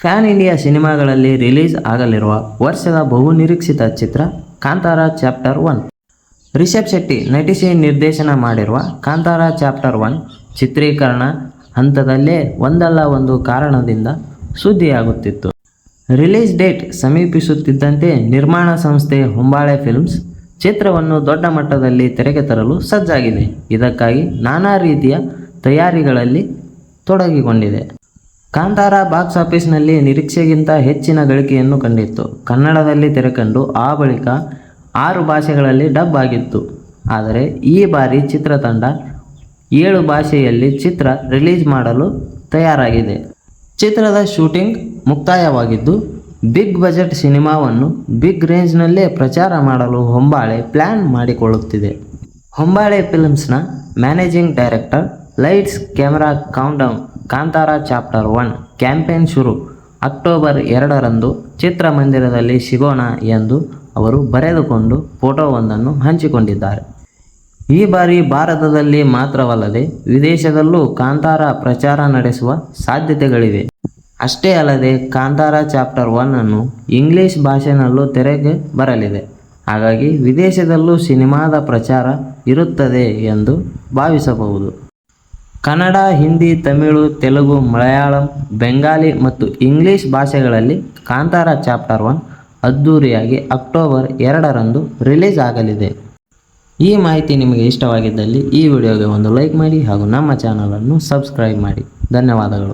Fan India ಸಿನಿಮಾಗಳಲ್ಲಿ release ಆಗಲಿರುವ ವರ್ಷದ ಬಹುನಿರೀಕ್ಷಿತ ಚಿತ್ರ ಕಾಂತಾರ ಚಾಪ್ಟರ್ 1. ರಿಷಬ್ ಶೆಟ್ಟಿ ನಟಿಸಿ ನಿರ್ದೇಶನ ಮಾಡಿರುವ ಕಾಂತಾರ ಚಾಪ್ಟರ್ 1 ಚಿತ್ರೀಕರಣ ಹಂತದಲ್ಲೇ ಒಂದಲ್ಲ ಒಂದು ಕಾರಣದಿಂದ ಸುದ್ದಿಯಾಗುತ್ತಿತ್ತು. ರಿಲೀಸ್ ಡೇಟ್ ಸಮೀಪಿಸುತ್ತಿದ್ದಂತೆ ನಿರ್ಮಾಣ ಸಂಸ್ಥೆ ಹೊಂಬಾಳೆ ಫಿಲ್ಮ್ಸ್ ಚಿತ್ರವನ್ನು ದೊಡ್ಡ ಮಟ್ಟದಲ್ಲಿ ತೆರೆಗೆ ತರಲು ಸಜ್ಜಾಗಿದೆ. ಇದಕ್ಕಾಗಿ ನಾನಾ ರೀತಿಯ ತಯಾರಿಗಳಲ್ಲಿ ತೊಡಗಿಕೊಂಡಿದೆ. ಕಾಂತಾರ ಬಾಕ್ಸ್ ಆಫೀಸ್ನಲ್ಲಿ ನಿರೀಕ್ಷೆಗಿಂತ ಹೆಚ್ಚಿನ ಗಳಿಕೆಯನ್ನು ಕಂಡಿತ್ತು. ಕನ್ನಡದಲ್ಲಿ ತೆರೆಕಂಡು ಆ ಬಳಿಕ 6 ಭಾಷೆಗಳಲ್ಲಿ ಡಬ್ ಆಗಿತ್ತು. ಆದರೆ ಈ ಬಾರಿ ಚಿತ್ರತಂಡ 7 ಭಾಷೆಯಲ್ಲಿ ಚಿತ್ರ ರಿಲೀಸ್ ಮಾಡಲು ತಯಾರಾಗಿದೆ. ಚಿತ್ರದ ಶೂಟಿಂಗ್ ಮುಕ್ತಾಯವಾಗಿದ್ದು, ಬಿಗ್ ಬಜೆಟ್ ಸಿನಿಮಾವನ್ನು ಬಿಗ್ ರೇಂಜ್ನಲ್ಲೇ ಪ್ರಚಾರ ಮಾಡಲು ಹೊಂಬಾಳೆ ಪ್ಲ್ಯಾನ್ ಮಾಡಿಕೊಳ್ಳುತ್ತಿದೆ. ಹೊಂಬಾಳೆ ಫಿಲ್ಮ್ಸ್ನ managing director lights camera countdown Kantara chapter 1 campaign ಶುರು ಅಕ್ಟೋಬರ್ 2ರಂದು ಚಿತ್ರಮಂದಿರದಲ್ಲಿ ಸಿಗೋಣ ಎಂದು ಅವರು ಬರೆದುಕೊಂಡು ಫೋಟೋವೊಂದನ್ನು ಹಂಚಿಕೊಂಡಿದ್ದಾರೆ. ಈ ಬಾರಿ ಭಾರತದಲ್ಲಿ ಮಾತ್ರವಲ್ಲದೆ ವಿದೇಶದಲ್ಲೂ ಕಾಂತಾರ ಪ್ರಚಾರ ನಡೆಸುವ ಸಾಧ್ಯತೆಗಳಿವೆ. ಅಷ್ಟೇ ಅಲ್ಲದೆ ಕಾಂತಾರ ಚಾಪ್ಟರ್ 1 ಅನ್ನು ಇಂಗ್ಲಿಷ್ ಭಾಷೆನಲ್ಲೂ ತೆರೆಗೆ ಬರಲಿದೆ. ಹಾಗಾಗಿ ವಿದೇಶದಲ್ಲೂ ಸಿನಿಮಾದ ಪ್ರಚಾರ ಇರುತ್ತದೆ ಎಂದು ಭಾವಿಸಬಹುದು. ಕನ್ನಡ, ಹಿಂದಿ, ತಮಿಳು, ತೆಲುಗು, ಮಲಯಾಳಂ, ಬೆಂಗಾಲಿ ಮತ್ತು ಇಂಗ್ಲಿಷ್ ಭಾಷೆಗಳಲ್ಲಿ ಕಾಂತಾರ ಚಾಪ್ಟರ್ 1 ಅದ್ಧೂರಿಯಾಗಿ ಅಕ್ಟೋಬರ್ 2ರಂದು ರಿಲೀಸ್ ಆಗಲಿದೆ. ಈ ಮಾಹಿತಿ ನಿಮಗೆ ಇಷ್ಟವಾಗಿದ್ದಲ್ಲಿ ಈ ವಿಡಿಯೋಗೆ ಒಂದು ಲೈಕ್ ಮಾಡಿ ಹಾಗೂ ನಮ್ಮ ಚಾನಲನ್ನು ಸಬ್ಸ್ಕ್ರೈಬ್ ಮಾಡಿ. ಧನ್ಯವಾದಗಳು.